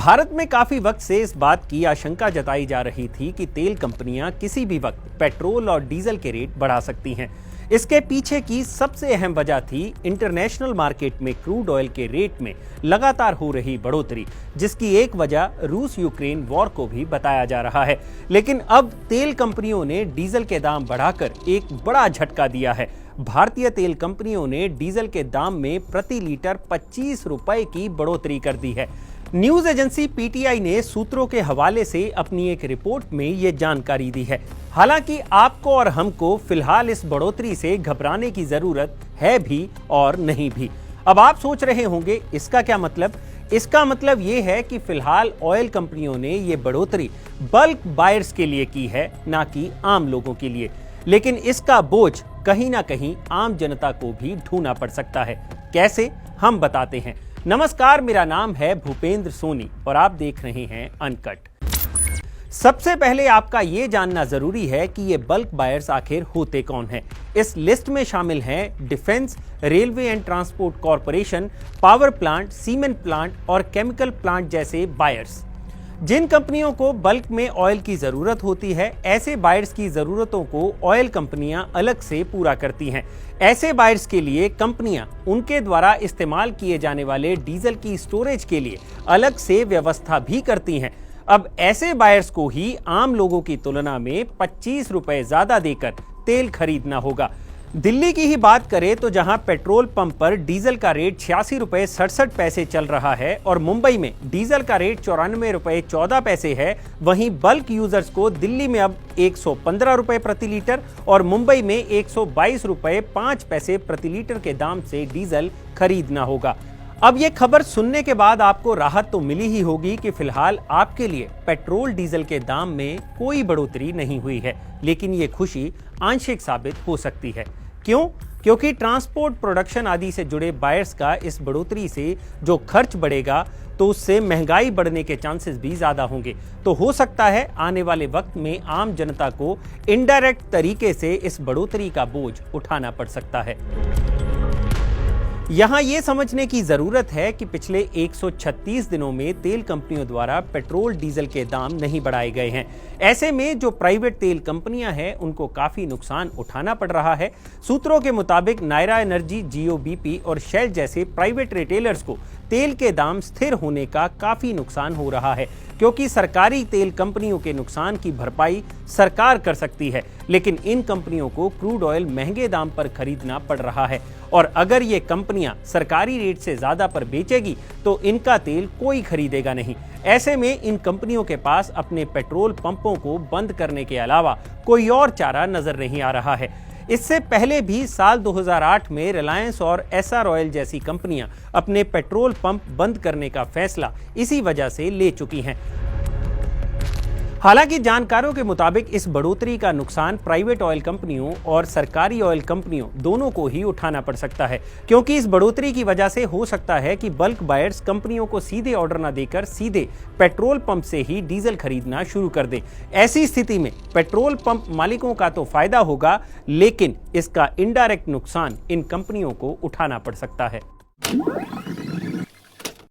भारत में काफी वक्त से इस बात की आशंका जताई जा रही थी कि तेल कंपनियां किसी भी वक्त पेट्रोल और डीजल के रेट बढ़ा सकती हैं। इसके पीछे की सबसे अहम वजह थी इंटरनेशनल मार्केट में क्रूड ऑयल के रेट में लगातार हो रही बढ़ोतरी, जिसकी एक वजह रूस यूक्रेन वॉर को भी बताया जा रहा है। लेकिन अब तेल कंपनियों ने डीजल के दाम बढ़ाकर एक बड़ा झटका दिया है। भारतीय तेल कंपनियों ने डीजल के दाम में प्रति लीटर 25 रुपए की बढ़ोतरी कर दी है। न्यूज एजेंसी पीटीआई ने सूत्रों के हवाले से अपनी एक रिपोर्ट में ये जानकारी दी है। हालांकि आपको और हमको फिलहाल इस बढ़ोतरी से घबराने की जरूरत है भी और नहीं भी। अब आप सोच रहे होंगे इसका क्या मतलब? इसका मतलब ये है कि फिलहाल ऑयल कंपनियों ने ये बढ़ोतरी बल्क बायर्स के लिए की है, ना कि आम लोगों के लिए। लेकिन इसका बोझ कहीं ना कहीं आम जनता को भी ढूंढना पड़ सकता है। कैसे, हम बताते हैं। नमस्कार, मेरा नाम है भूपेंद्र सोनी और आप देख रहे हैं अनकट। सबसे पहले आपका ये जानना जरूरी है कि ये बल्क बायर्स आखिर होते कौन हैं। इस लिस्ट में शामिल हैं defence, railway and transport corporation, power plant, cement plant और केमिकल प्लांट जैसे बायर्स। जिन कंपनियों को बल्क में ऑयल की जरूरत होती है, ऐसे बायर्स की जरूरतों को ऑयल कंपनियां अलग से पूरा करती हैं। ऐसे बायर्स के लिए कंपनियां उनके द्वारा इस्तेमाल किए जाने वाले डीजल की स्टोरेज के लिए अलग से व्यवस्था भी करती हैं। अब ऐसे बायर्स को ही आम लोगों की तुलना में 25 रुपए ज्यादा देकर तेल खरीदना होगा। दिल्ली की ही बात करें तो जहां पेट्रोल पंप पर डीजल का रेट 86 रुपए 67 पैसे चल रहा है और मुंबई में डीजल का रेट 94 रुपए 14 पैसे है, वहीं बल्क यूजर्स को दिल्ली में अब 115 रुपए प्रति लीटर और मुंबई में 122 रुपए 5 पैसे प्रति लीटर के दाम से डीजल खरीदना होगा। अब ये खबर सुनने के बाद आपको राहत तो मिली ही होगी कि फिलहाल आपके लिए पेट्रोल डीजल के दाम में कोई बढ़ोतरी नहीं हुई है, लेकिन ये खुशी आंशिक साबित हो सकती है। क्यों? क्योंकि ट्रांसपोर्ट, प्रोडक्शन आदि से जुड़े बायर्स का इस बढ़ोतरी से जो खर्च बढ़ेगा तो उससे महंगाई बढ़ने के चांसेस भी ज्यादा होंगे। तो हो सकता है आने वाले वक्त में आम जनता को इनडायरेक्ट तरीके से इस बढ़ोतरी का बोझ उठाना पड़ सकता है। यहां यह समझने की जरूरत है कि पिछले 136 दिनों में तेल कंपनियों द्वारा पेट्रोल डीजल के दाम नहीं बढ़ाए गए हैं। ऐसे में जो प्राइवेट तेल कंपनियां हैं उनको काफी नुकसान उठाना पड़ रहा है। सूत्रों के मुताबिक नायरा एनर्जी, जियो बीपी और शेल जैसे प्राइवेट रिटेलर्स को तेल के दाम स्थिर होने का काफी नुकसान हो रहा है, क्योंकि सरकारी तेल कंपनियों के नुकसान की भरपाई सरकार कर सकती है, लेकिन इन कंपनियों को क्रूड ऑयल महंगे दाम पर खरीदना पड़ रहा है और अगर ये कंपनियां सरकारी रेट से ज्यादा पर बेचेगी तो इनका तेल कोई खरीदेगा नहीं। ऐसे में इन कंपनियों के पास अपने पेट्रोल पंपों को बंद करने के अलावा कोई और चारा नजर नहीं आ रहा है। इससे पहले भी साल 2008 में रिलायंस और एसआर ऑयल जैसी कंपनियां अपने पेट्रोल पंप बंद करने का फैसला इसी वजह से ले चुकी हैं। हालांकि जानकारों के मुताबिक इस बढ़ोतरी का नुकसान प्राइवेट ऑयल कंपनियों और सरकारी ऑयल कंपनियों दोनों को ही उठाना पड़ सकता है, क्योंकि इस बढ़ोतरी की वजह से हो सकता है कि बल्क बायर्स कंपनियों को सीधे ऑर्डर न देकर सीधे पेट्रोल पंप से ही डीजल खरीदना शुरू कर दें। ऐसी स्थिति में पेट्रोल पंप मालिकों का तो फायदा होगा, लेकिन इसका इनडायरेक्ट नुकसान इन कंपनियों को उठाना पड़ सकता है।